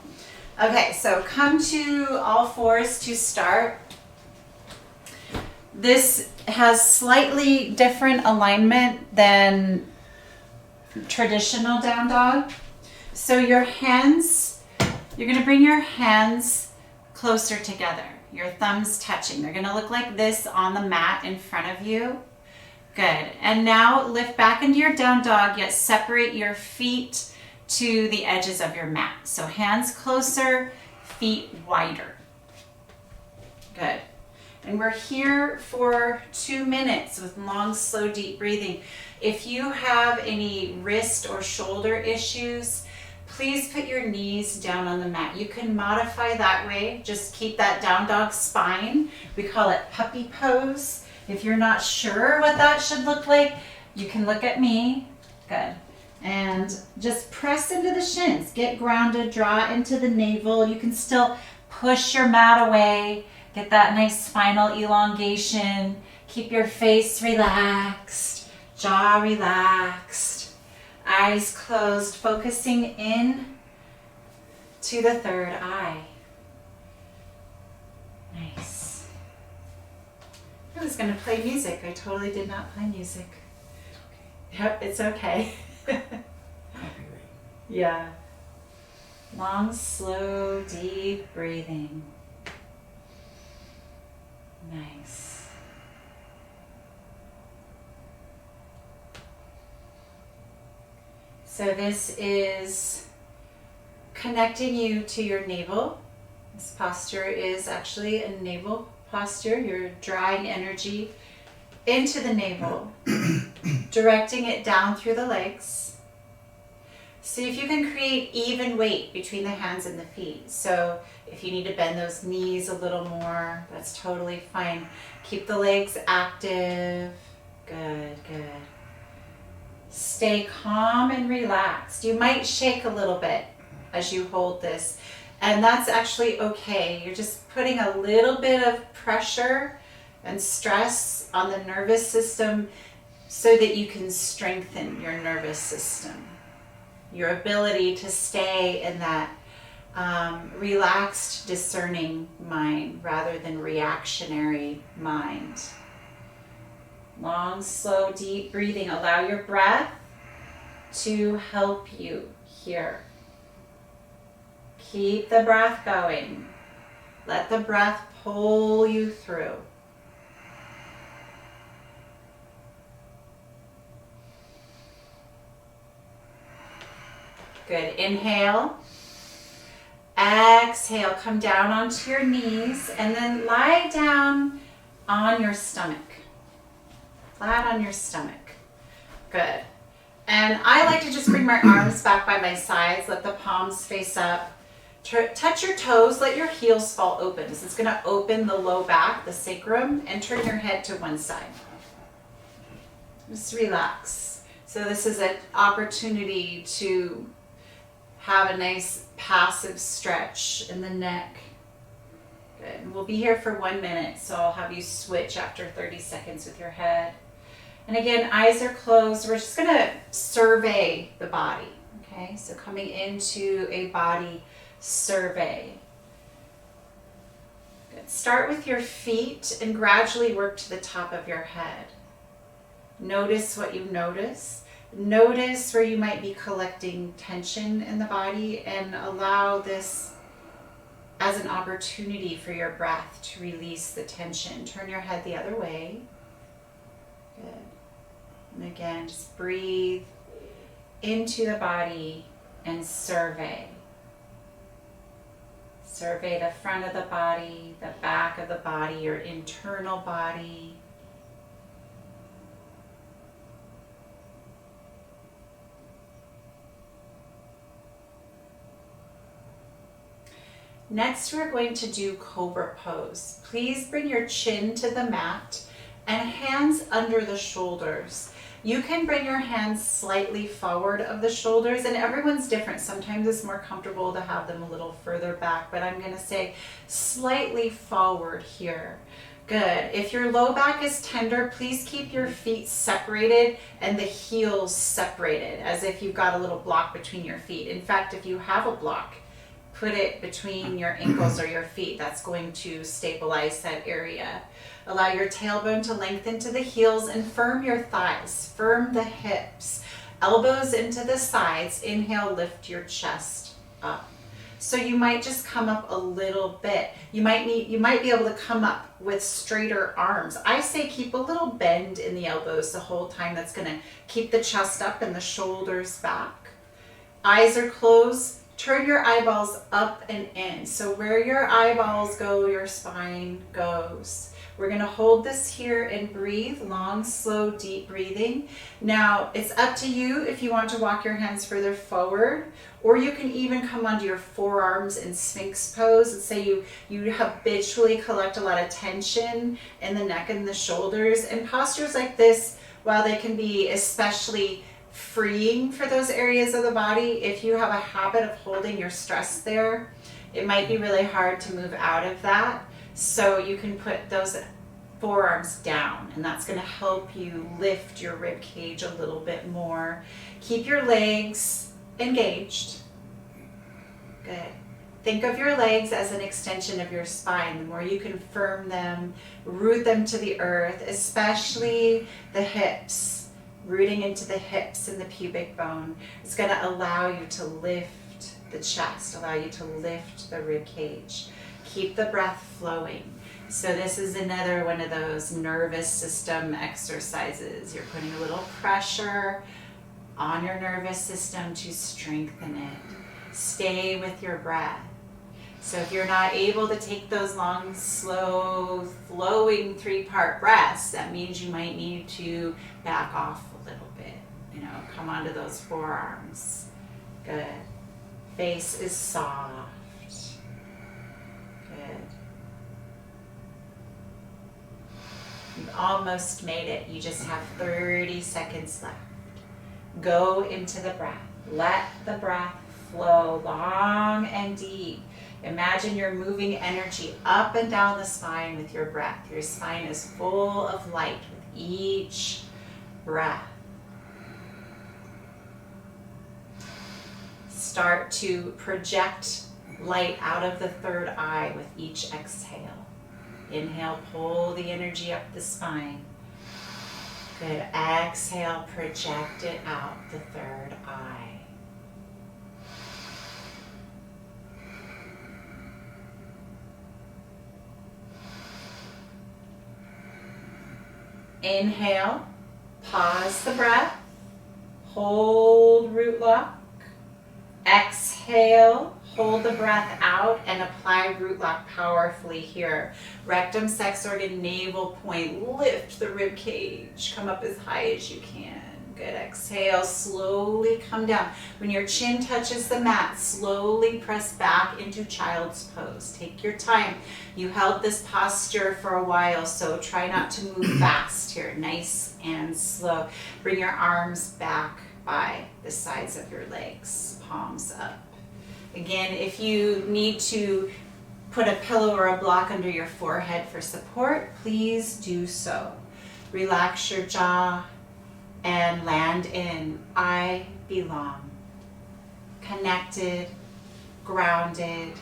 Okay, so come to all fours to start. This has slightly different alignment than traditional down dog. So your hands, you're going to bring your hands closer together. Your thumbs touching. They're going to look like this on the mat in front of you. Good. And now lift back into your down dog, yet separate your feet to the edges of your mat. So hands closer, feet wider. Good. And we're here for 2 minutes with long, slow, deep breathing. If you have any wrist or shoulder issues, please put your knees down on the mat. You can modify that way. Just keep that down dog spine. We call it puppy pose. If you're not sure what that should look like, you can look at me. Good. And just press into the shins. Get grounded, draw into the navel. You can still push your mat away. Get that nice spinal elongation. Keep your face relaxed, jaw relaxed, eyes closed, focusing in to the third eye. Nice. I was going to play music. I totally did not play music. Yep, it's okay. Yeah. Long, slow, deep breathing. Nice. So this is connecting you to your navel. This posture is actually a navel posture. You're drawing energy into the navel, directing it down through the legs. See if you can create even weight between the hands and the feet. So if you need to bend those knees a little more, that's totally fine. Keep the legs active. Good, good. Stay calm and relaxed. You might shake a little bit as you hold this, and that's actually okay. You're just putting a little bit of pressure and stress on the nervous system so that you can strengthen your nervous system. Your ability to stay in that relaxed, discerning mind rather than reactionary mind. Long, slow, deep breathing. Allow your breath to help you here. Keep the breath going. Let the breath pull you through. Good. Inhale. Exhale. Come down onto your knees and then lie down on your stomach. Flat on your stomach. Good. And I like to just bring my arms back by my sides. Let the palms face up. Touch your toes. Let your heels fall open. This is going to open the low back, the sacrum, and turn your head to one side. Just relax. So this is an opportunity to have a nice passive stretch in the neck. Good. We'll be here for 1 minute, so I'll have you switch after 30 seconds with your head. And again, eyes are closed. We're just going to survey the body. Okay, so coming into a body survey. Good. Start with your feet and gradually work to the top of your head. Notice what you notice. Notice where you might be collecting tension in the body and allow this as an opportunity for your breath to release the tension. Turn your head the other way. Good. And again, just breathe into the body and survey. Survey the front of the body, the back of the body, your internal body. Next, we're going to do Cobra Pose. Please bring your chin to the mat and hands under the shoulders. You can bring your hands slightly forward of the shoulders, and everyone's different. Sometimes it's more comfortable to have them a little further back, but I'm going to say slightly forward here. Good. If your low back is tender, please keep your feet separated and the heels separated, as if you've got a little block between your feet. In fact, if you have a block, put it between your ankles or your feet. That's going to stabilize that area. Allow your tailbone to lengthen to the heels and firm your thighs. Firm the hips. Elbows into the sides. Inhale, lift your chest up. So you might just come up a little bit. You might be able to come up with straighter arms. I say keep a little bend in the elbows the whole time. That's going to keep the chest up and the shoulders back. Eyes are closed. Turn your eyeballs up and in. So where your eyeballs go, your spine goes. We're going to hold this here and breathe. Long, slow, deep breathing. Now, it's up to you if you want to walk your hands further forward, or you can even come onto your forearms in Sphinx pose. Let's say you habitually collect a lot of tension in the neck and the shoulders. And postures like this, while they can be especially freeing for those areas of the body, if you have a habit of holding your stress there, it might be really hard to move out of that. So you can put those forearms down, and that's going to help you lift your rib cage a little bit more. Keep your legs engaged. Good. Think of your legs as an extension of your spine. The more you can firm them, root them to the earth, especially the hips. Rooting into the hips and the pubic bone is going to allow you to lift the chest, allow you to lift the rib cage. Keep the breath flowing. So this is another one of those nervous system exercises. You're putting a little pressure on your nervous system to strengthen it. Stay with your breath. So if you're not able to take those long, slow, flowing 3-part breaths, that means you might need to back off a little bit. Come onto those forearms. Good. Face is soft. Good. You've almost made it. You just have 30 seconds left. Go into the breath. Let the breath flow long and deep. Imagine you're moving energy up and down the spine with your breath. Your spine is full of light with each breath. Start to project light out of the third eye with each exhale. Inhale, pull the energy up the spine. Good. Exhale, project it out the third eye. Inhale, pause the breath, hold root lock. Exhale, hold the breath out and apply root lock powerfully here. Rectum, sex organ, navel point, lift the rib cage, come up as high as you can. Good. Exhale, slowly come down. When your chin touches the mat, slowly press back into child's pose. Take your time. You held this posture for a while, so try not to move fast here. Nice and slow. Bring your arms back by the sides of your legs, palms up. Again, if you need to put a pillow or a block under your forehead for support, please do so. Relax your jaw and land in I belong. Connected, grounded,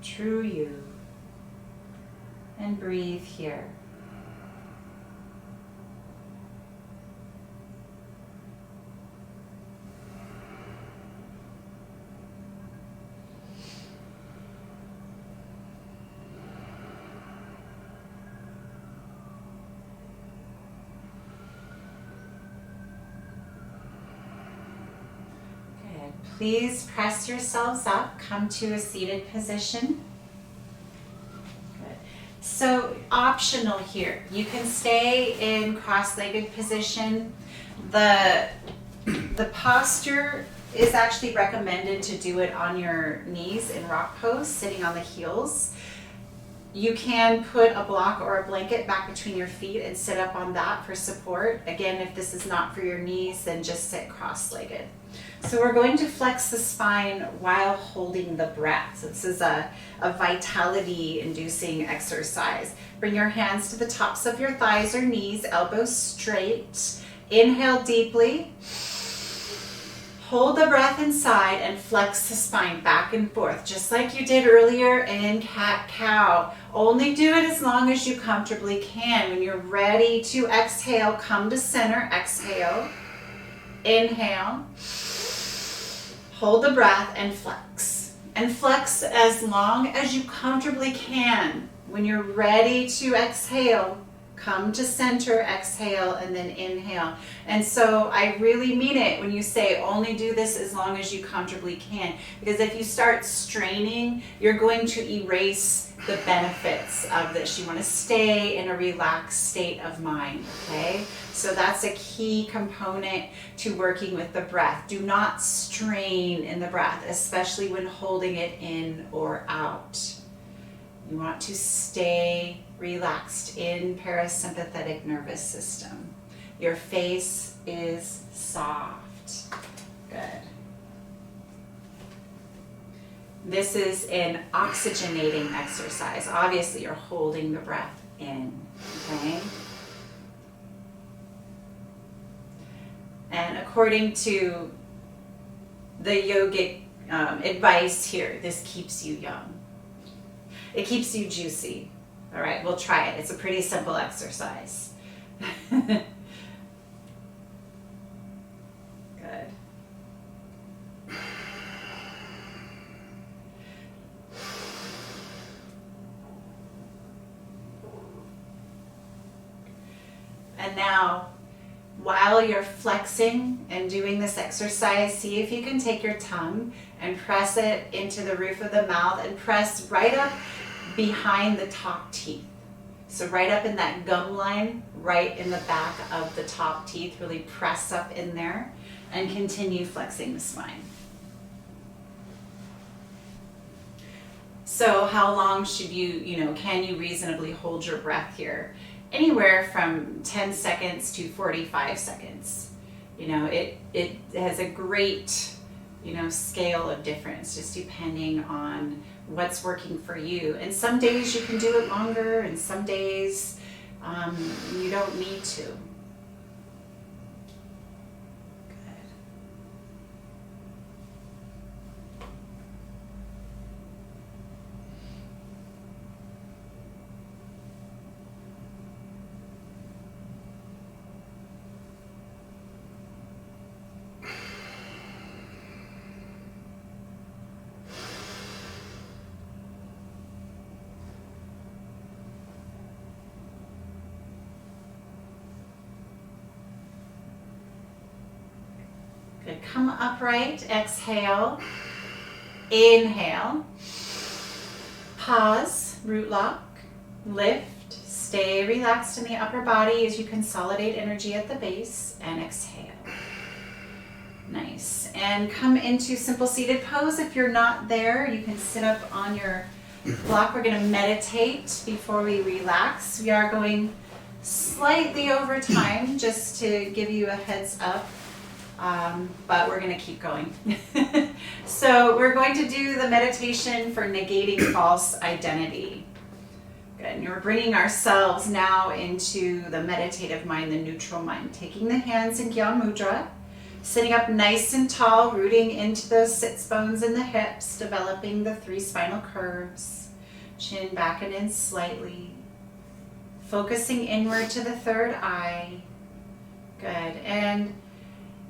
true you. And breathe here. Please press yourselves up, come to a seated position. Good. So optional here, you can stay in cross-legged position. The posture is actually recommended to do it on your knees in rock pose, sitting on the heels. You can put a block or a blanket back between your feet and sit up on that for support. Again, if this is not for your knees, then just sit cross-legged. So we're going to flex the spine while holding the breath. So this is a vitality-inducing exercise. Bring your hands to the tops of your thighs or knees, elbows straight. Inhale deeply. Hold the breath inside and flex the spine back and forth, just like you did earlier in cat-cow. Only do it as long as you comfortably can. When you're ready to exhale, come to center, exhale, inhale, hold the breath and flex. And flex as long as you comfortably can. When you're ready to exhale, come to center, exhale, and then inhale. And so I really mean it when you say only do this as long as you comfortably can. Because if you start straining, you're going to erase the benefits of this. You want to stay in a relaxed state of mind, okay? So that's a key component to working with the breath. Do not strain in the breath, especially when holding it in or out. You want to stay relaxed in parasympathetic nervous system. Your face is soft. Good. This is an oxygenating exercise. Obviously, you're holding the breath in, okay? And according to the yogic advice here, this keeps you young. It keeps you juicy. All right, we'll try it. It's a pretty simple exercise. Good. And now, while you're flexing and doing this exercise, see if you can take your tongue and press it into the roof of the mouth and press right up behind the top teeth. So right up in that gum line, right in the back of the top teeth, really press up in there and continue flexing the spine. So how long should can you reasonably hold your breath here? Anywhere from 10 seconds to 45 seconds. It has a great, scale of difference, just depending on what's working for you. And some days you can do it longer, and some days you don't need to. Good. Come upright, exhale, inhale, pause, root lock, lift, stay relaxed in the upper body as you consolidate energy at the base, and exhale. Nice. And come into simple seated pose. If you're not there, you can sit up on your block. We're going to meditate before we relax. We are going slightly over time, just to give you a heads up. But we're going to keep going. So we're going to do the meditation for negating false identity. Good. And we're bringing ourselves now into the meditative mind, the neutral mind. Taking the hands in Gyan Mudra, sitting up nice and tall, rooting into those sits bones in the hips, developing the 3 spinal curves. Chin back and in slightly. Focusing inward to the third eye. Good. And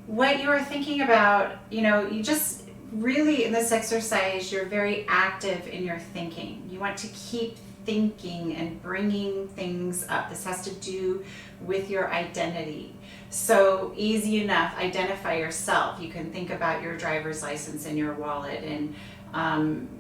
what you are thinking about, you just really, in this exercise, you're very active in your thinking. You want to keep thinking and bringing things up. This has to do with your identity. So easy enough, identify yourself. You can think about your driver's license in your wallet, and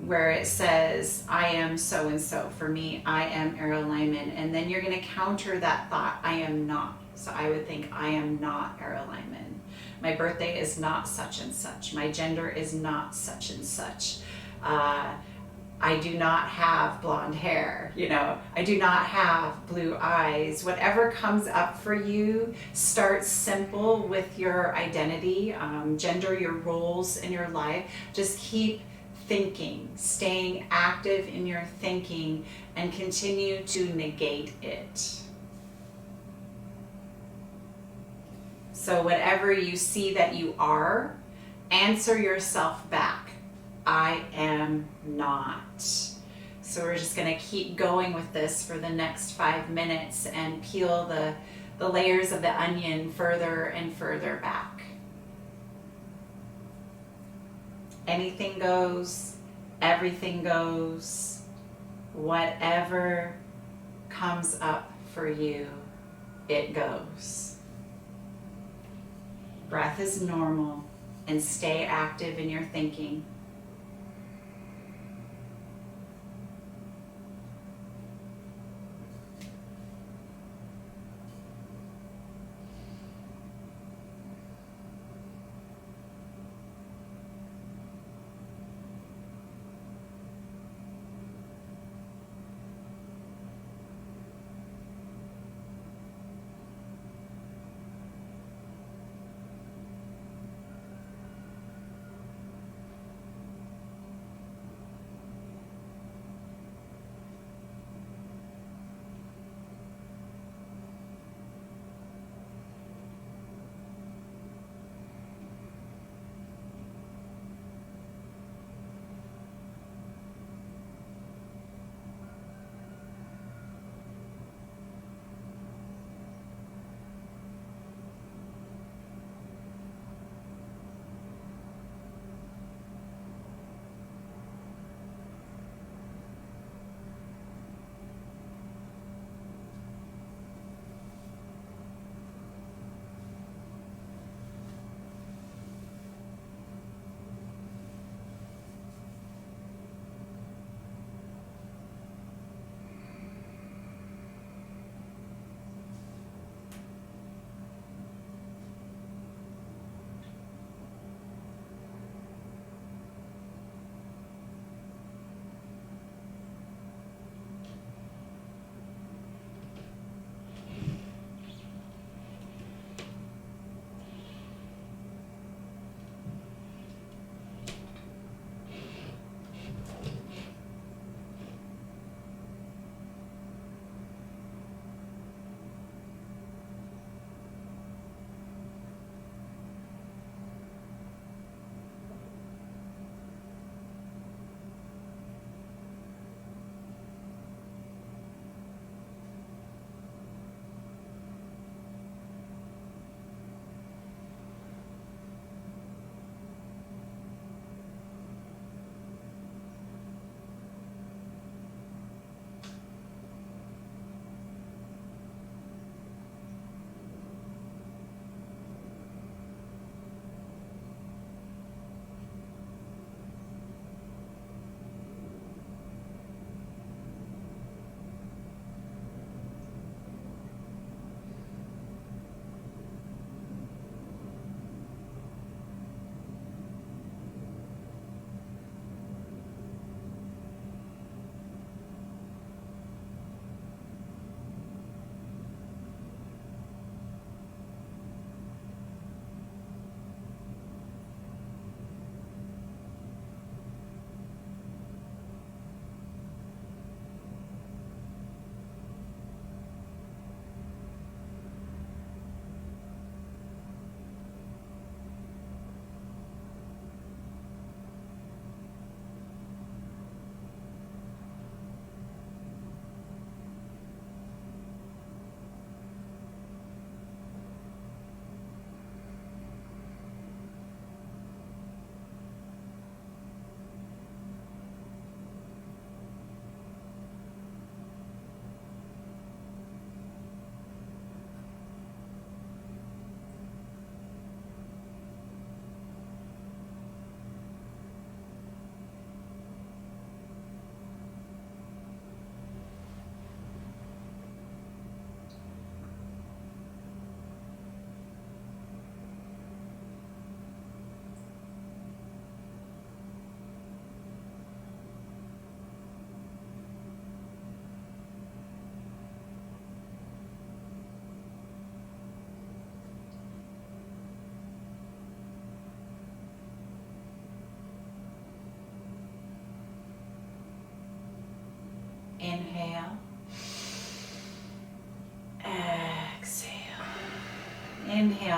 where it says, I am so-and-so. For me, I am Errol Lyman. And then you're going to counter that thought, I am not So I would think, I am not Era Lyman. My birthday is not such and such. My gender is not such and such. I do not have blonde hair, I do not have blue eyes. Whatever comes up for you, start simple with your identity, gender, your roles in your life. Just keep thinking, staying active in your thinking, and continue to negate it. So whatever you see that you are, answer yourself back. I am not. So we're just going to keep going with this for the next 5 minutes and peel the layers of the onion further and further back. Anything goes, everything goes, whatever comes up for you, it goes. Breath is normal, and stay active in your thinking.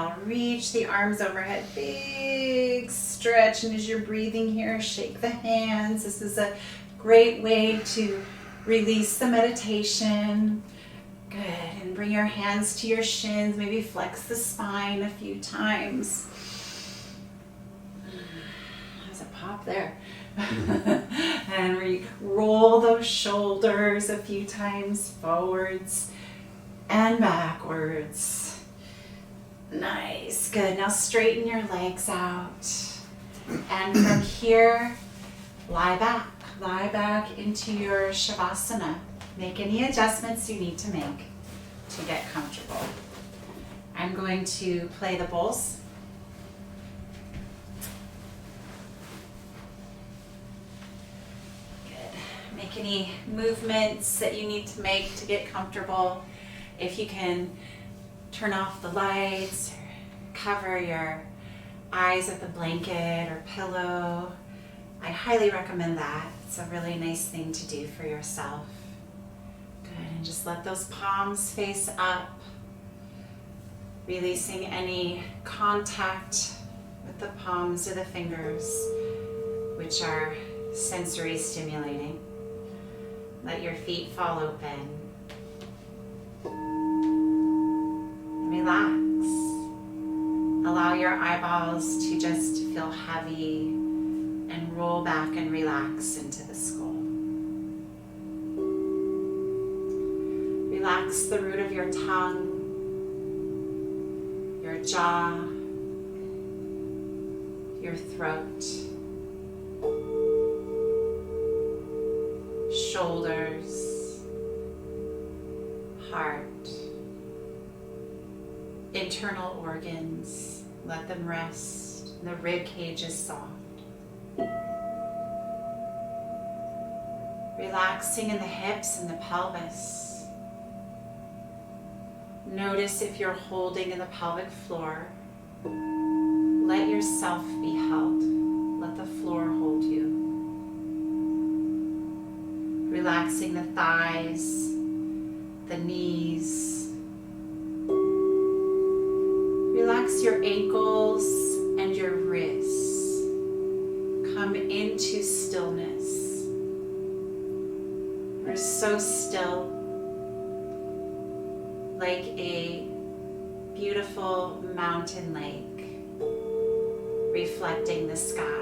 inhale, reach the arms overhead, big stretch. And as you're breathing here, shake the hands. This is a great way to release the meditation. Good, and bring your hands to your shins, maybe flex the spine a few times. There's a pop there. And roll those shoulders a few times, forwards and backwards. Nice, good. Now straighten your legs out. And from here, lie back into your Shavasana. Make any adjustments you need to make to get comfortable. I'm going to play the bowls. Good. Make any movements that you need to make to get comfortable. If you can turn off the lights, or cover your eyes with a blanket or pillow, I highly recommend that. It's a really nice thing to do for yourself. Good, and just let those palms face up, releasing any contact with the palms or the fingers, which are sensory stimulating. Let your feet fall open. Relax. Allow your eyeballs to just feel heavy and roll back and relax into the skull. Relax the root of your tongue, your jaw, your throat, shoulders, heart, internal organs. Let them rest. The ribcage is soft. Relaxing in the hips and the pelvis. Notice if you're holding in the pelvic floor. Let yourself be held. Let the floor hold you. Relaxing the thighs, the knees. Relax your ankles and your wrists. Come into stillness. We're so still, like a beautiful mountain lake reflecting the sky.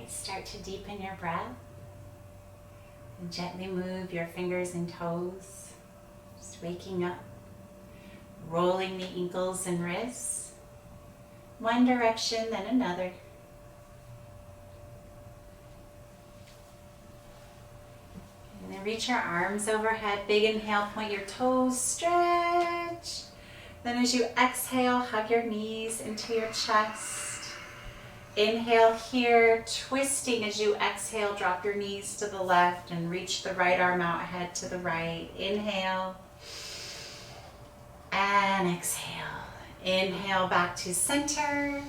Start to deepen your breath and gently move your fingers and toes, just waking up, rolling the ankles and wrists, one direction then another. And then reach your arms overhead, big inhale, point your toes, stretch. Then as you exhale, hug your knees into your chest. Inhale here, twisting as you exhale, drop your knees to the left and reach the right arm out, head to the right. Inhale and exhale. Inhale back to center.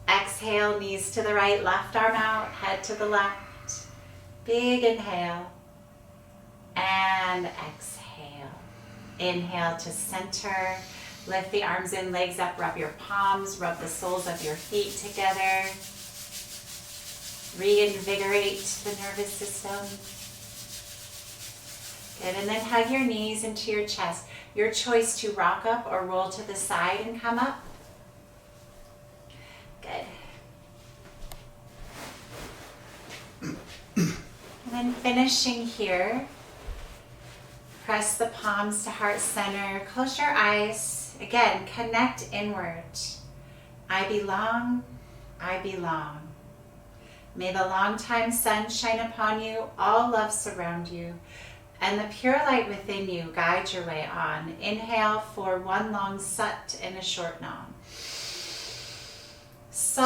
Exhale, knees to the right, left arm out, head to the left. Big inhale and exhale. Inhale to center. Lift the arms in, legs up, rub your palms, rub the soles of your feet together. Reinvigorate the nervous system. Good, and then hug your knees into your chest. Your choice to rock up or roll to the side and come up. Good. And then finishing here, press the palms to heart center, close your eyes. Again, connect inward. I belong, I belong. May the Longtime sun shine upon you, all love surround you, and the pure light within you guide your way on. Inhale for one long sut and a short nam. Sa.